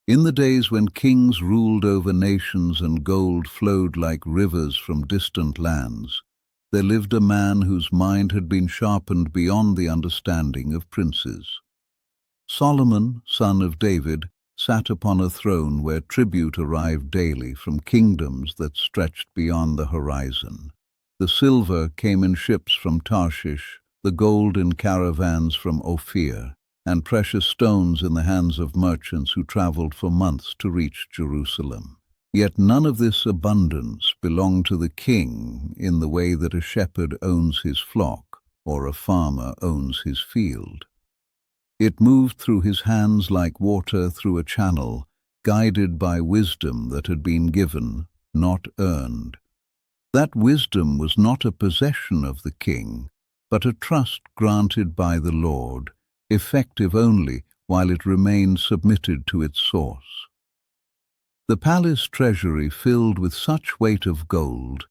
In the days when kings ruled over nations and gold flowed like rivers from distant lands, there lived a man whose mind had been sharpened beyond the understanding of princes. Solomon, son of David, sat upon a throne where tribute arrived daily from kingdoms that stretched beyond the horizon. The silver came in ships from Tarshish, the gold in caravans from Ophir, and precious stones in the hands of merchants who traveled for months to reach Jerusalem. Yet none of this abundance belonged to the king in the way that a shepherd owns his flock or a farmer owns his field. It moved through his hands like water through a channel, guided by wisdom that had been given, not earned. That wisdom was not a possession of the king, but a trust granted by the Lord, effective only while it remained submitted to its source. The palace treasury filled with such weight of gold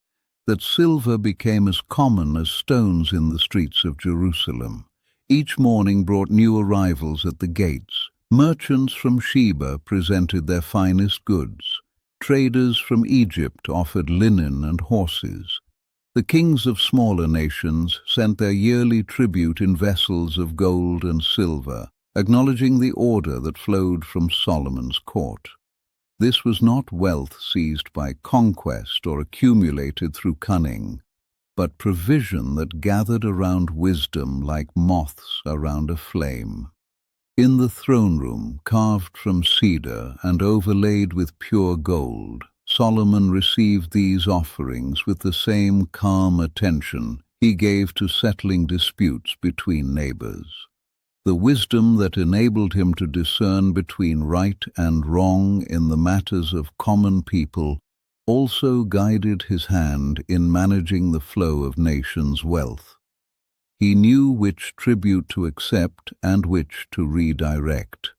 that silver became as common as stones in the streets of Jerusalem. Each morning brought new arrivals at the gates. Merchants from Sheba presented their finest goods. Traders from Egypt offered linen and horses. The kings of smaller nations sent their yearly tribute in vessels of gold and silver, acknowledging the order that flowed from Solomon's court. This was not wealth seized by conquest or accumulated through cunning, but provision that gathered around wisdom like moths around a flame. In the throne room, carved from cedar and overlaid with pure gold, Solomon received these offerings with the same calm attention he gave to settling disputes between neighbors. The wisdom that enabled him to discern between right and wrong in the matters of common people also guided his hand in managing the flow of nations' wealth. He knew which tribute to accept and which to redirect.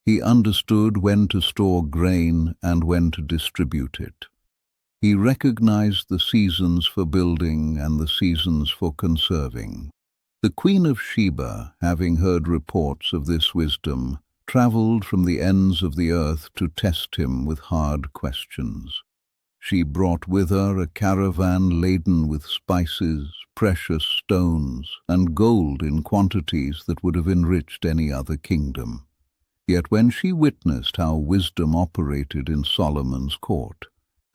He understood when to store grain and when to distribute it. He recognized the seasons for building and the seasons for conserving. The Queen of Sheba, having heard reports of this wisdom, traveled from the ends of the earth to test him with hard questions. She brought with her a caravan laden with spices, precious stones, and gold in quantities that would have enriched any other kingdom. Yet when she witnessed how wisdom operated in Solomon's court,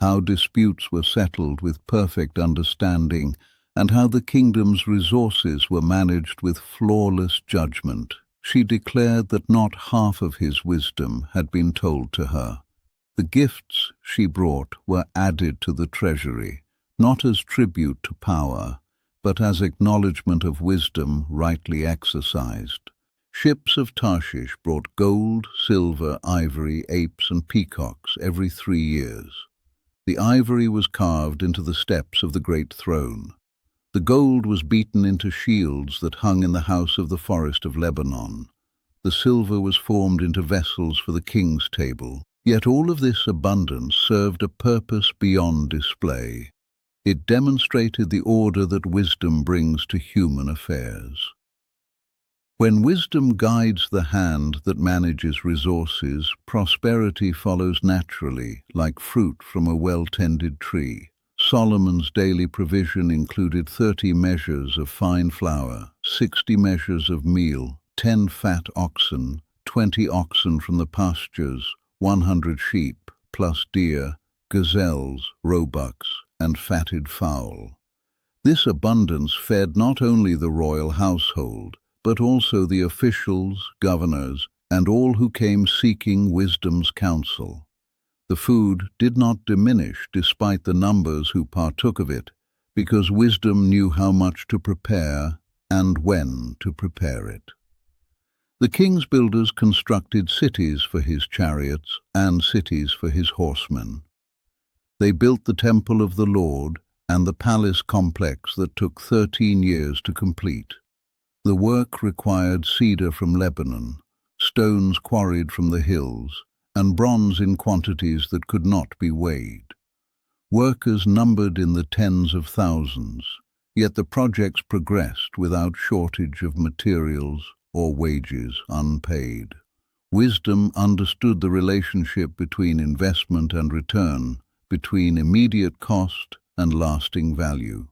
how disputes were settled with perfect understanding, and how the kingdom's resources were managed with flawless judgment, she declared that not half of his wisdom had been told to her. The gifts she brought were added to the treasury, not as tribute to power, but as acknowledgement of wisdom rightly exercised. Ships of Tarshish brought gold, silver, ivory, apes, and peacocks every 3 years. The ivory was carved into the steps of the great throne. The gold was beaten into shields that hung in the house of the forest of Lebanon. The silver was formed into vessels for the king's table. Yet all of this abundance served a purpose beyond display. It demonstrated the order that wisdom brings to human affairs. When wisdom guides the hand that manages resources, prosperity follows naturally, like fruit from a well-tended tree. Solomon's daily provision included 30 measures of fine flour, 60 measures of meal, 10 fat oxen, 20 oxen from the pastures, 100 sheep, plus deer, gazelles, roebucks, and fatted fowl. This abundance fed not only the royal household, but also the officials, governors, and all who came seeking wisdom's counsel. The food did not diminish despite the numbers who partook of it, because wisdom knew how much to prepare and when to prepare it. The king's builders constructed cities for his chariots and cities for his horsemen. They built the temple of the Lord and the palace complex that took 13 years to complete. The work required cedar from Lebanon, stones quarried from the hills, and bronze in quantities that could not be weighed. Workers numbered in the tens of thousands, yet the projects progressed without shortage of materials or wages unpaid. Wisdom understood the relationship between investment and return, between immediate cost and lasting value.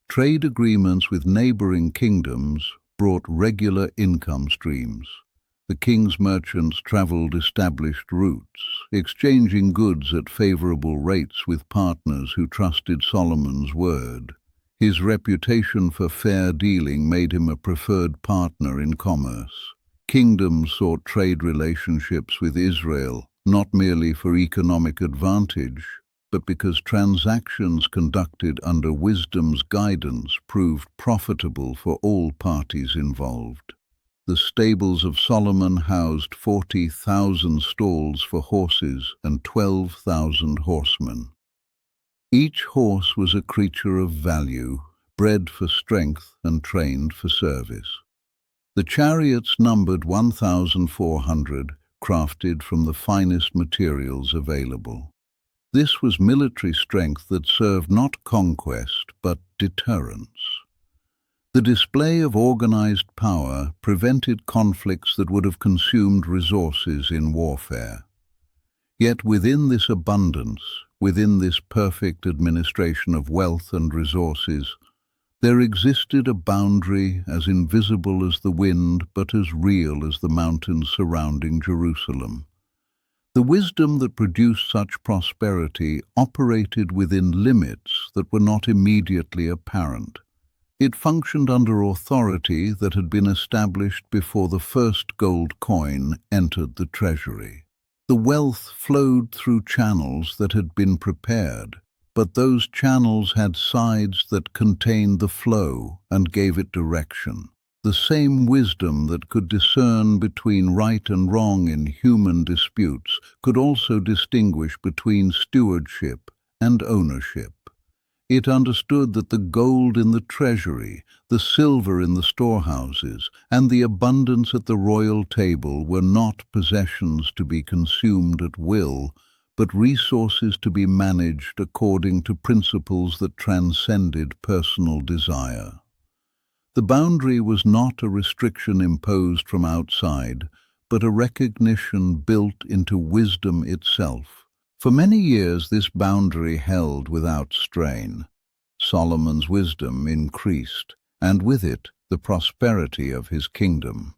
Trade agreements with neighboring kingdoms brought regular income streams. The king's merchants traveled established routes, exchanging goods at favorable rates with partners who trusted Solomon's word. His reputation for fair dealing made him a preferred partner in commerce. Kingdoms sought trade relationships with Israel, not merely for economic advantage, but because transactions conducted under wisdom's guidance proved profitable for all parties involved. The stables of Solomon housed 40,000 stalls for horses and 12,000 horsemen. Each horse was a creature of value, bred for strength and trained for service. The chariots numbered 1,400, crafted from the finest materials available. This was military strength that served not conquest, but deterrence. The display of organized power prevented conflicts that would have consumed resources in warfare. Yet within this abundance, within this perfect administration of wealth and resources, there existed a boundary as invisible as the wind but as real as the mountains surrounding Jerusalem. The wisdom that produced such prosperity operated within limits that were not immediately apparent. It functioned under authority that had been established before the first gold coin entered the treasury. The wealth flowed through channels that had been prepared, but those channels had sides that contained the flow and gave it direction. The same wisdom that could discern between right and wrong in human disputes could also distinguish between stewardship and ownership. It understood that the gold in the treasury, the silver in the storehouses, and the abundance at the royal table were not possessions to be consumed at will, but resources to be managed according to principles that transcended personal desire. The boundary was not a restriction imposed from outside, but a recognition built into wisdom itself. For many years this boundary held without strain. Solomon's wisdom increased, and with it the prosperity of his kingdom.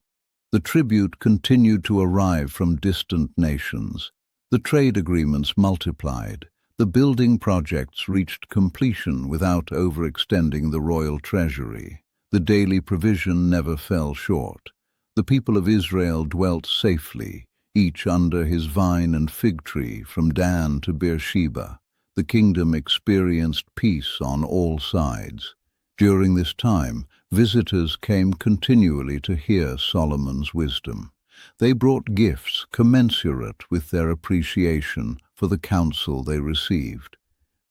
The tribute continued to arrive from distant nations. The trade agreements multiplied. The building projects reached completion without overextending the royal treasury. The daily provision never fell short. The people of Israel dwelt safely, each under his vine and fig tree, from Dan to Beersheba. The kingdom experienced peace on all sides. During this time, visitors came continually to hear Solomon's wisdom. They brought gifts commensurate with their appreciation for the counsel they received.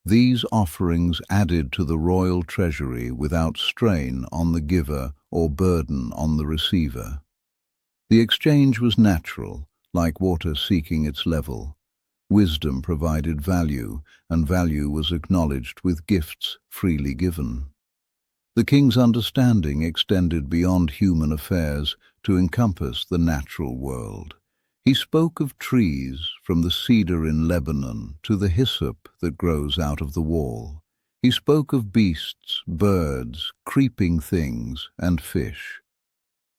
These offerings added to the royal treasury without strain on the giver or burden on the receiver. The exchange was natural, like water seeking its level. Wisdom provided value, and value was acknowledged with gifts freely given. The king's understanding extended beyond human affairs to encompass the natural world. He spoke of trees, from the cedar in Lebanon to the hyssop that grows out of the wall. He spoke of beasts, birds, creeping things, and fish.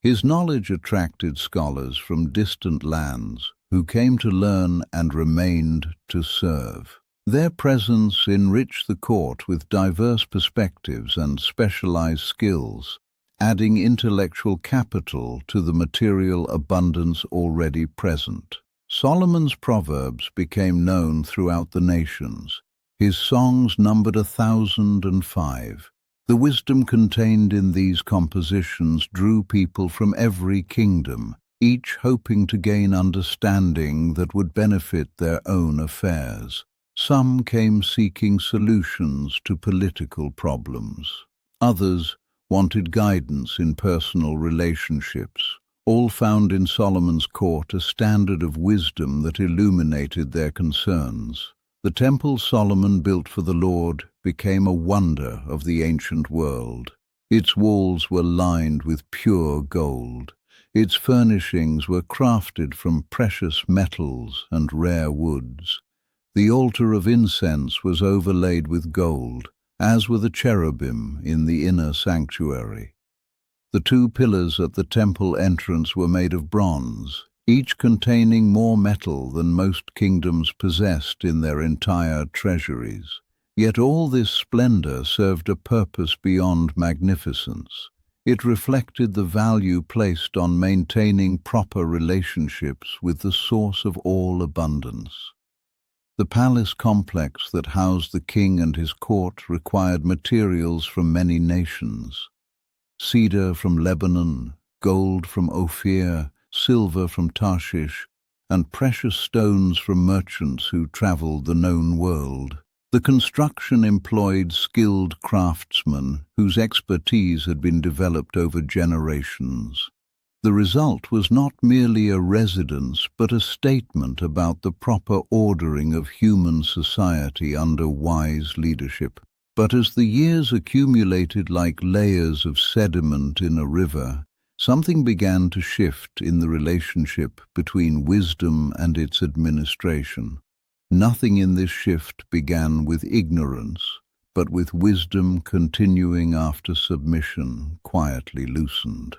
His knowledge attracted scholars from distant lands who came to learn and remained to serve. Their presence enriched the court with diverse perspectives and specialized skills, adding intellectual capital to the material abundance already present. Solomon's proverbs became known throughout the nations. His songs numbered 1,005. The wisdom contained in these compositions drew people from every kingdom, each hoping to gain understanding that would benefit their own affairs. Some came seeking solutions to political problems. Others wanted guidance in personal relationships. All found in Solomon's court a standard of wisdom that illuminated their concerns. The temple Solomon built for the Lord became a wonder of the ancient world. Its walls were lined with pure gold. Its furnishings were crafted from precious metals and rare woods. The altar of incense was overlaid with gold, as were the cherubim in the inner sanctuary. The two pillars at the temple entrance were made of bronze, each containing more metal than most kingdoms possessed in their entire treasuries. Yet all this splendor served a purpose beyond magnificence. It reflected the value placed on maintaining proper relationships with the source of all abundance. The palace complex that housed the king and his court required materials from many nations: cedar from Lebanon, gold from Ophir, silver from Tarshish, and precious stones from merchants who traveled the known world. The construction employed skilled craftsmen whose expertise had been developed over generations. The result was not merely a residence, but a statement about the proper ordering of human society under wise leadership. But as the years accumulated like layers of sediment in a river, something began to shift in the relationship between wisdom and its administration. Nothing in this shift began with ignorance, but with wisdom continuing after submission quietly loosened.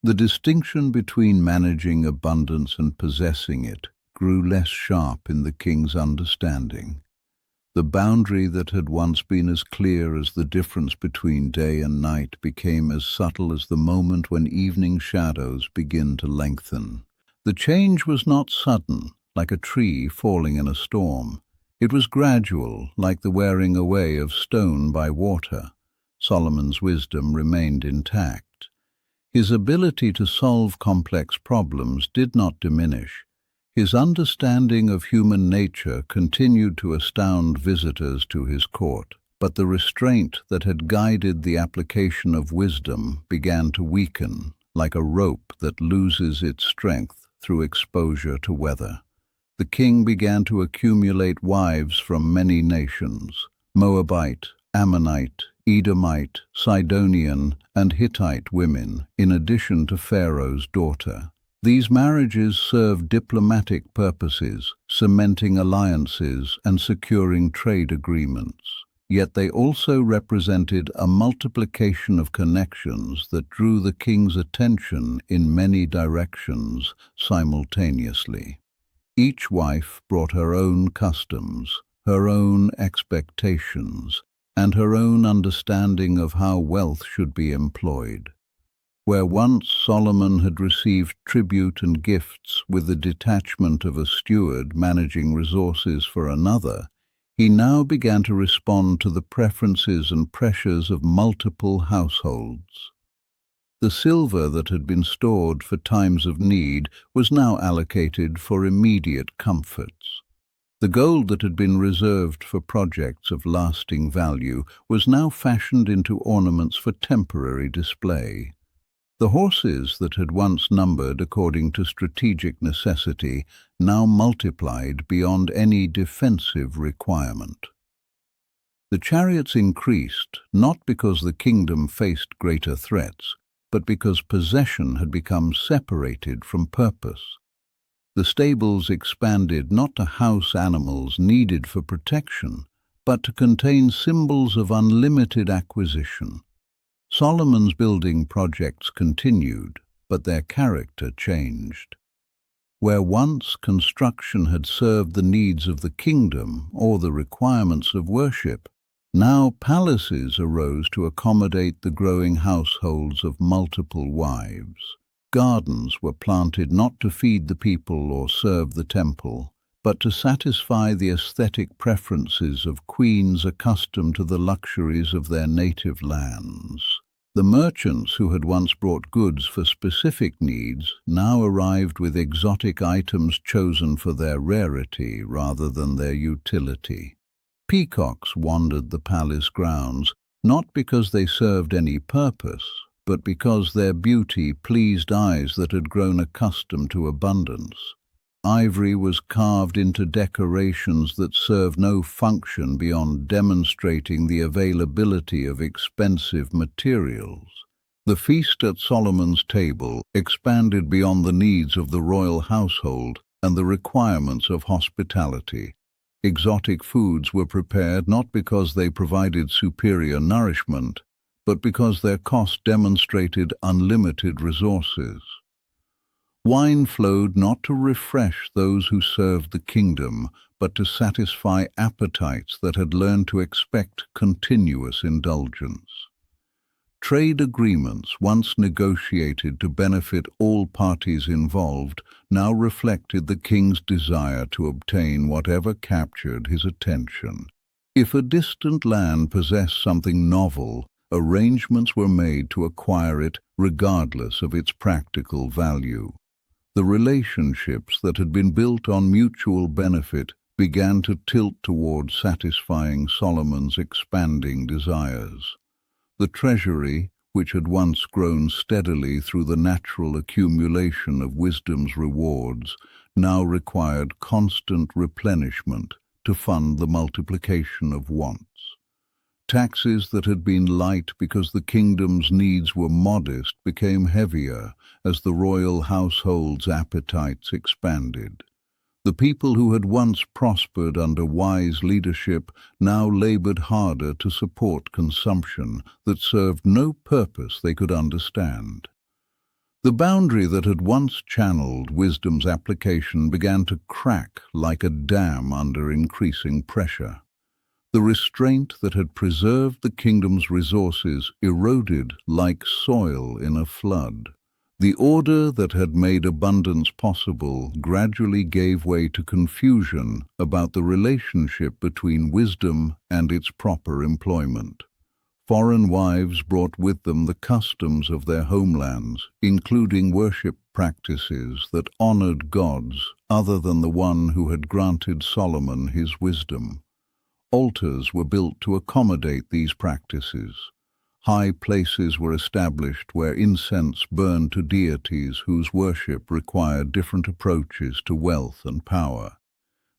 The distinction between managing abundance and possessing it grew less sharp in the king's understanding. The boundary that had once been as clear as the difference between day and night became as subtle as the moment when evening shadows begin to lengthen. The change was not sudden, like a tree falling in a storm. It was gradual, like the wearing away of stone by water. Solomon's wisdom remained intact. His ability to solve complex problems did not diminish. His understanding of human nature continued to astound visitors to his court, but the restraint that had guided the application of wisdom began to weaken, like a rope that loses its strength through exposure to weather. The king began to accumulate wives from many nations: Moabite, Ammonite, Edomite, Sidonian, and Hittite women, in addition to Pharaoh's daughter. These marriages served diplomatic purposes, cementing alliances and securing trade agreements. Yet they also represented a multiplication of connections that drew the king's attention in many directions simultaneously. Each wife brought her own customs, her own expectations, and her own understanding of how wealth should be employed. Where once Solomon had received tribute and gifts with the detachment of a steward managing resources for another, he now began to respond to the preferences and pressures of multiple households. The silver that had been stored for times of need was now allocated for immediate comforts. The gold that had been reserved for projects of lasting value was now fashioned into ornaments for temporary display. The horses that had once numbered according to strategic necessity now multiplied beyond any defensive requirement. The chariots increased, not because the kingdom faced greater threats, but because possession had become separated from purpose. The stables expanded not to house animals needed for protection, but to contain symbols of unlimited acquisition. Solomon's building projects continued, but their character changed. Where once construction had served the needs of the kingdom or the requirements of worship, now palaces arose to accommodate the growing households of multiple wives. Gardens were planted not to feed the people or serve the temple, but to satisfy the aesthetic preferences of queens accustomed to the luxuries of their native lands. The merchants who had once brought goods for specific needs now arrived with exotic items chosen for their rarity rather than their utility. Peacocks wandered the palace grounds, not because they served any purpose, but because their beauty pleased eyes that had grown accustomed to abundance. Ivory was carved into decorations that served no function beyond demonstrating the availability of expensive materials. The feast at Solomon's table expanded beyond the needs of the royal household and the requirements of hospitality. Exotic foods were prepared not because they provided superior nourishment, but because their cost demonstrated unlimited resources. Wine flowed not to refresh those who served the kingdom, but to satisfy appetites that had learned to expect continuous indulgence. Trade agreements, once negotiated to benefit all parties involved, now reflected the king's desire to obtain whatever captured his attention. If a distant land possessed something novel, arrangements were made to acquire it regardless of its practical value. The relationships that had been built on mutual benefit began to tilt toward satisfying Solomon's expanding desires. The treasury, which had once grown steadily through the natural accumulation of wisdom's rewards, now required constant replenishment to fund the multiplication of wants. Taxes that had been light because the kingdom's needs were modest became heavier as the royal household's appetites expanded. The people who had once prospered under wise leadership now labored harder to support consumption that served no purpose they could understand. The boundary that had once channeled wisdom's application began to crack like a dam under increasing pressure. The restraint that had preserved the kingdom's resources eroded like soil in a flood. The order that had made abundance possible gradually gave way to confusion about the relationship between wisdom and its proper employment. Foreign wives brought with them the customs of their homelands, including worship practices that honored gods other than the one who had granted Solomon his wisdom. Altars were built to accommodate these practices. High places were established where incense burned to deities whose worship required different approaches to wealth and power.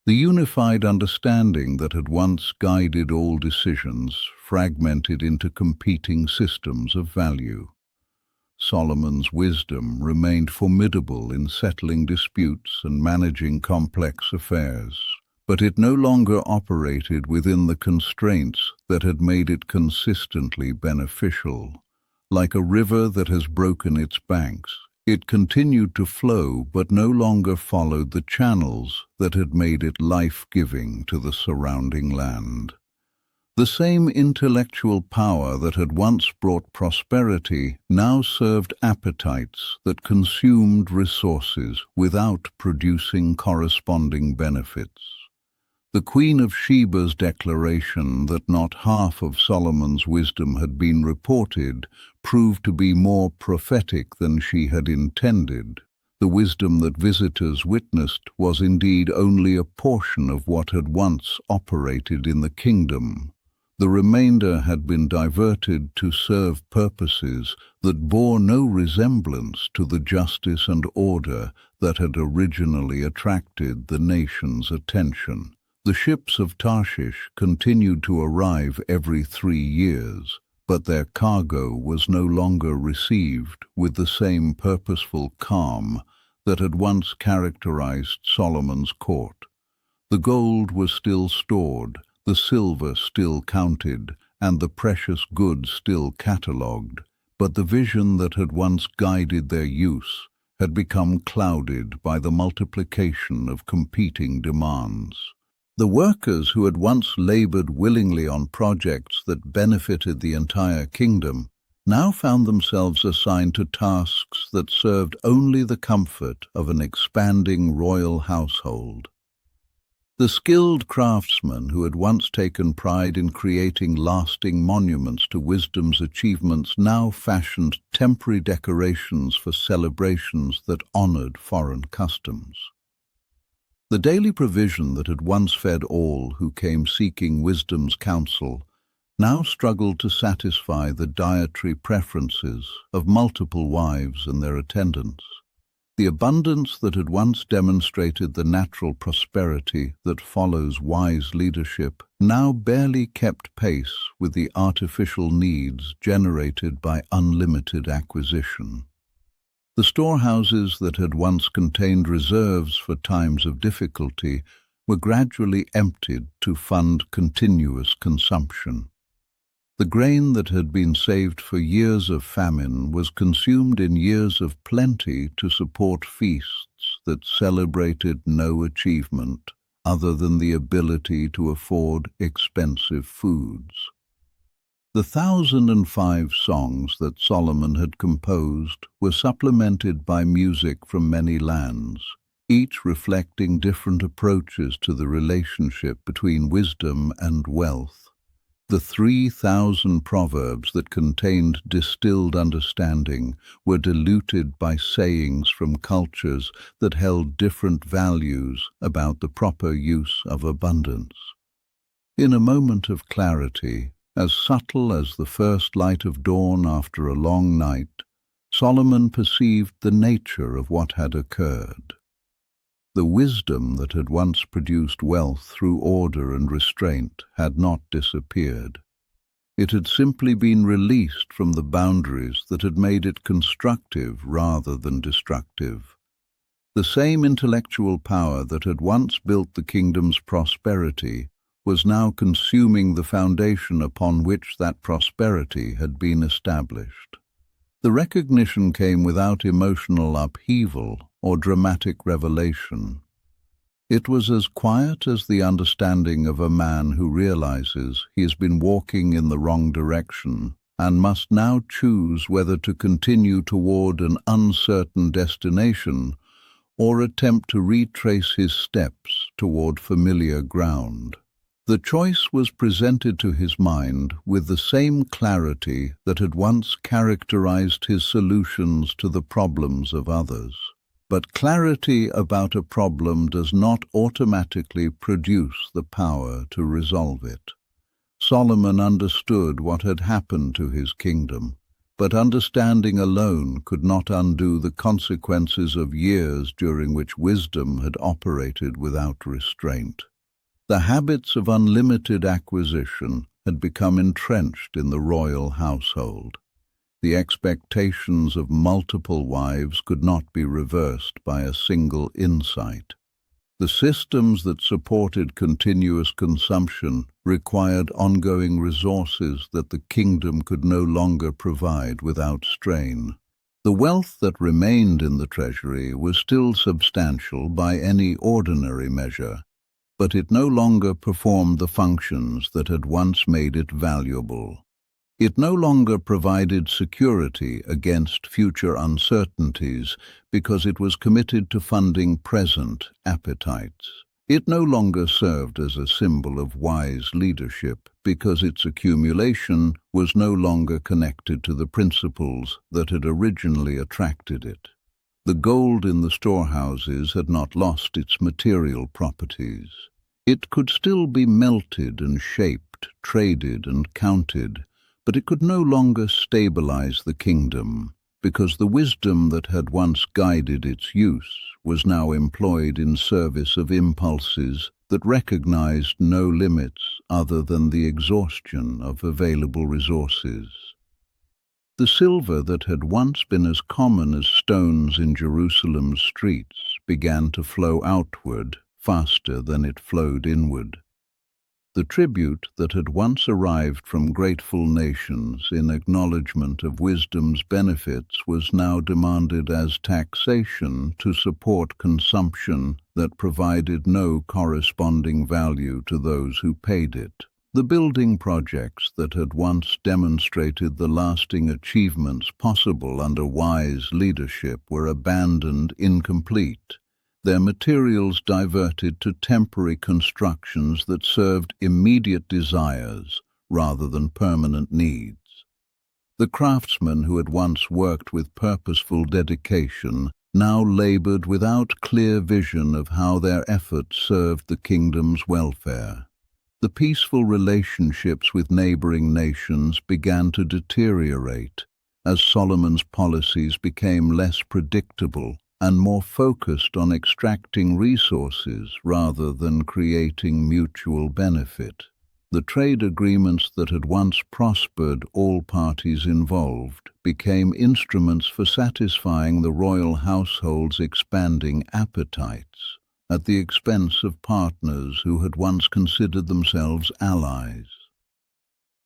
The unified understanding that had once guided all decisions fragmented into competing systems of value. Solomon's wisdom remained formidable in settling disputes and managing complex affairs, but it no longer operated within the constraints that had made it consistently beneficial. Like a river that has broken its banks, it continued to flow but no longer followed the channels that had made it life-giving to the surrounding land. The same intellectual power that had once brought prosperity now served appetites that consumed resources without producing corresponding benefits. The Queen of Sheba's declaration that not half of Solomon's wisdom had been reported proved to be more prophetic than she had intended. The wisdom that visitors witnessed was indeed only a portion of what had once operated in the kingdom. The remainder had been diverted to serve purposes that bore no resemblance to the justice and order that had originally attracted the nation's attention. The ships of Tarshish continued to arrive every 3 years, but their cargo was no longer received with the same purposeful calm that had once characterized Solomon's court. The gold was still stored, the silver still counted, and the precious goods still catalogued, but the vision that had once guided their use had become clouded by the multiplication of competing demands. The workers who had once labored willingly on projects that benefited the entire kingdom now found themselves assigned to tasks that served only the comfort of an expanding royal household. The skilled craftsmen who had once taken pride in creating lasting monuments to wisdom's achievements now fashioned temporary decorations for celebrations that honored foreign customs. The daily provision that had once fed all who came seeking wisdom's counsel now struggled to satisfy the dietary preferences of multiple wives and their attendants. The abundance that had once demonstrated the natural prosperity that follows wise leadership now barely kept pace with the artificial needs generated by unlimited acquisition. The storehouses that had once contained reserves for times of difficulty were gradually emptied to fund continuous consumption. The grain that had been saved for years of famine was consumed in years of plenty to support feasts that celebrated no achievement other than the ability to afford expensive foods. The 1,005 songs that Solomon had composed were supplemented by music from many lands, each reflecting different approaches to the relationship between wisdom and wealth. The 3,000 proverbs that contained distilled understanding were diluted by sayings from cultures that held different values about the proper use of abundance. In a moment of clarity, as subtle as the first light of dawn after a long night, Solomon perceived the nature of what had occurred. The wisdom that had once produced wealth through order and restraint had not disappeared. It had simply been released from the boundaries that had made it constructive rather than destructive. The same intellectual power that had once built the kingdom's prosperity was now consuming the foundation upon which that prosperity had been established. The recognition came without emotional upheaval or dramatic revelation. It was as quiet as the understanding of a man who realizes he has been walking in the wrong direction and must now choose whether to continue toward an uncertain destination or attempt to retrace his steps toward familiar ground. The choice was presented to his mind with the same clarity that had once characterized his solutions to the problems of others. But clarity about a problem does not automatically produce the power to resolve it. Solomon understood what had happened to his kingdom, but understanding alone could not undo the consequences of years during which wisdom had operated without restraint. The habits of unlimited acquisition had become entrenched in the royal household. The expectations of multiple wives could not be reversed by a single insight. The systems that supported continuous consumption required ongoing resources that the kingdom could no longer provide without strain. The wealth that remained in the treasury was still substantial by any ordinary measure, but it no longer performed the functions that had once made it valuable. It no longer provided security against future uncertainties because it was committed to funding present appetites. It no longer served as a symbol of wise leadership because its accumulation was no longer connected to the principles that had originally attracted it. The gold in the storehouses had not lost its material properties. It could still be melted and shaped, traded and counted, but it could no longer stabilize the kingdom, because the wisdom that had once guided its use was now employed in service of impulses that recognized no limits other than the exhaustion of available resources. The silver that had once been as common as stones in Jerusalem's streets began to flow outward faster than it flowed inward. The tribute that had once arrived from grateful nations in acknowledgement of wisdom's benefits was now demanded as taxation to support consumption that provided no corresponding value to those who paid it. The building projects that had once demonstrated the lasting achievements possible under wise leadership were abandoned incomplete, their materials diverted to temporary constructions that served immediate desires rather than permanent needs. The craftsmen who had once worked with purposeful dedication now labored without clear vision of how their efforts served the kingdom's welfare. The peaceful relationships with neighboring nations began to deteriorate as Solomon's policies became less predictable and more focused on extracting resources rather than creating mutual benefit. The trade agreements that had once prospered all parties involved became instruments for satisfying the royal household's expanding appetites, at the expense of partners who had once considered themselves allies.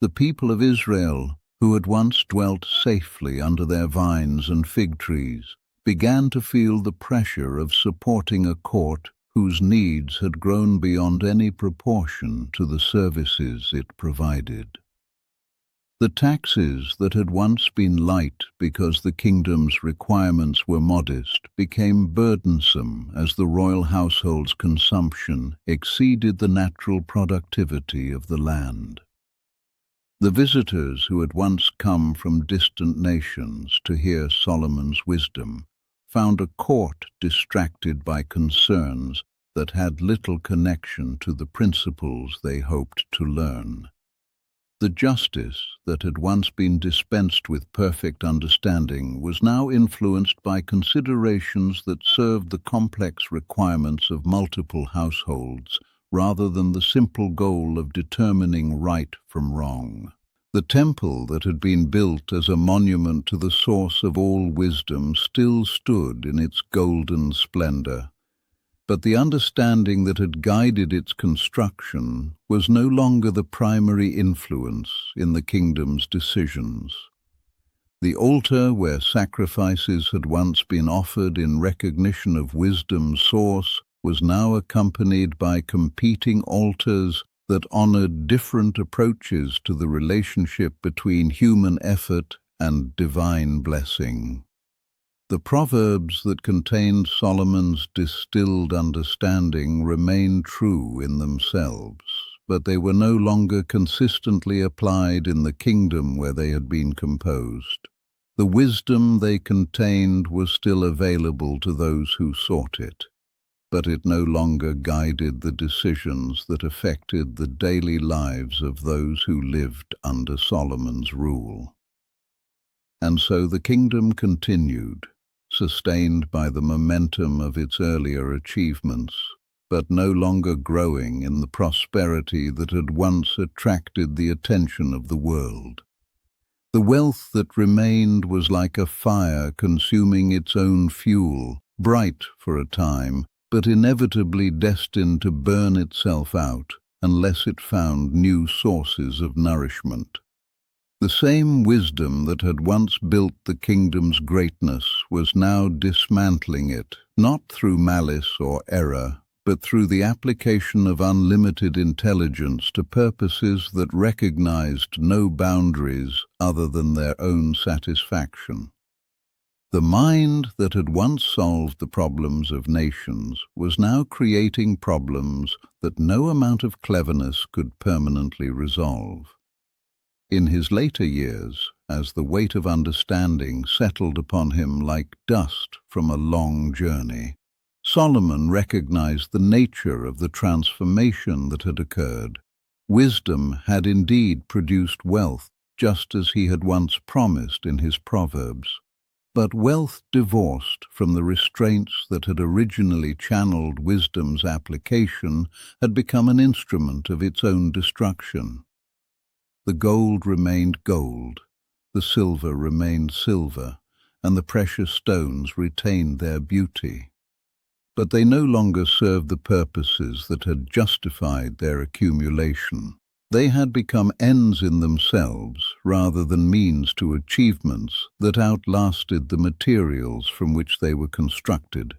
The people of Israel, who had once dwelt safely under their vines and fig trees, began to feel the pressure of supporting a court whose needs had grown beyond any proportion to the services it provided. The taxes that had once been light because the kingdom's requirements were modest became burdensome as the royal household's consumption exceeded the natural productivity of the land. The visitors who had once come from distant nations to hear Solomon's wisdom found a court distracted by concerns that had little connection to the principles they hoped to learn. The justice that had once been dispensed with perfect understanding was now influenced by considerations that served the complex requirements of multiple households rather than the simple goal of determining right from wrong. The temple that had been built as a monument to the source of all wisdom still stood in its golden splendor, but the understanding that had guided its construction was no longer the primary influence in the kingdom's decisions. The altar where sacrifices had once been offered in recognition of wisdom's source was now accompanied by competing altars that honored different approaches to the relationship between human effort and divine blessing. The proverbs that contained Solomon's distilled understanding remained true in themselves, but they were no longer consistently applied in the kingdom where they had been composed. The wisdom they contained was still available to those who sought it, but it no longer guided the decisions that affected the daily lives of those who lived under Solomon's rule. And so the kingdom continued, sustained by the momentum of its earlier achievements, but no longer growing in the prosperity that had once attracted the attention of the world. The wealth that remained was like a fire consuming its own fuel, bright for a time, but inevitably destined to burn itself out unless it found new sources of nourishment. The same wisdom that had once built the kingdom's greatness was now dismantling it, not through malice or error, but through the application of unlimited intelligence to purposes that recognized no boundaries other than their own satisfaction. The mind that had once solved the problems of nations was now creating problems that no amount of cleverness could permanently resolve. In his later years, as the weight of understanding settled upon him like dust from a long journey, Solomon recognized the nature of the transformation that had occurred. Wisdom had indeed produced wealth, just as he had once promised in his Proverbs. But wealth divorced from the restraints that had originally channeled wisdom's application had become an instrument of its own destruction. The gold remained gold, the silver remained silver, and the precious stones retained their beauty. But they no longer served the purposes that had justified their accumulation. They had become ends in themselves rather than means to achievements that outlasted the materials from which they were constructed.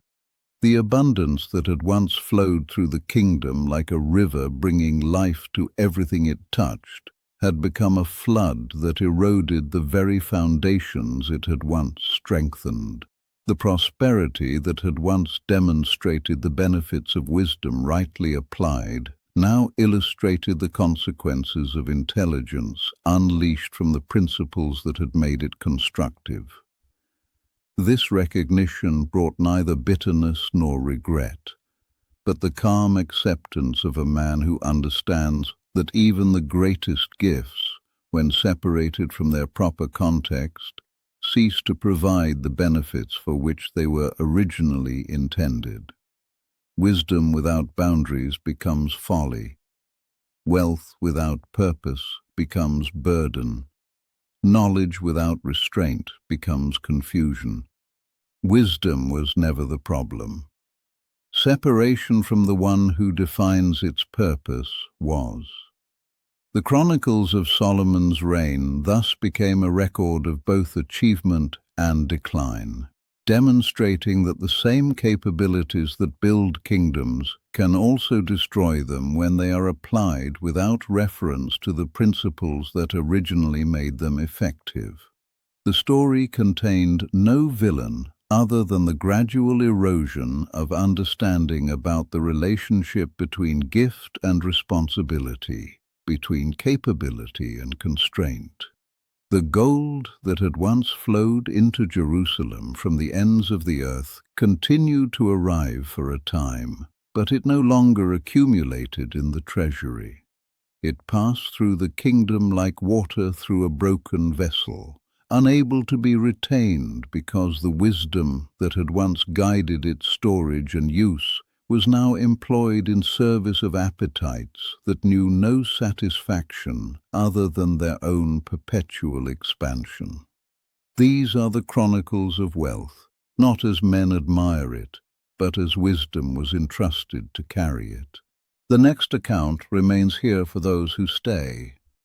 The abundance that had once flowed through the kingdom like a river bringing life to everything it touched had become a flood that eroded the very foundations it had once strengthened. The prosperity that had once demonstrated the benefits of wisdom rightly applied now illustrated the consequences of intelligence unleashed from the principles that had made it constructive. This recognition brought neither bitterness nor regret, but the calm acceptance of a man who understands that even the greatest gifts, when separated from their proper context, cease to provide the benefits for which they were originally intended. Wisdom without boundaries becomes folly. Wealth without purpose becomes burden. Knowledge without restraint becomes confusion. Wisdom was never the problem. Separation from the one who defines its purpose was. The Chronicles of Solomon's reign thus became a record of both achievement and decline, demonstrating that the same capabilities that build kingdoms can also destroy them when they are applied without reference to the principles that originally made them effective. The story contained no villain other than the gradual erosion of understanding about the relationship between gift and responsibility, between capability and constraint. The gold that had once flowed into Jerusalem from the ends of the earth continued to arrive for a time, but it no longer accumulated in the treasury. It passed through the kingdom like water through a broken vessel, unable to be retained because the wisdom that had once guided its storage and use was now employed in service of appetites that knew no satisfaction other than their own perpetual expansion. These are the chronicles of wealth, not as men admire it, but as wisdom was entrusted to carry it. The next account remains here for those who stay,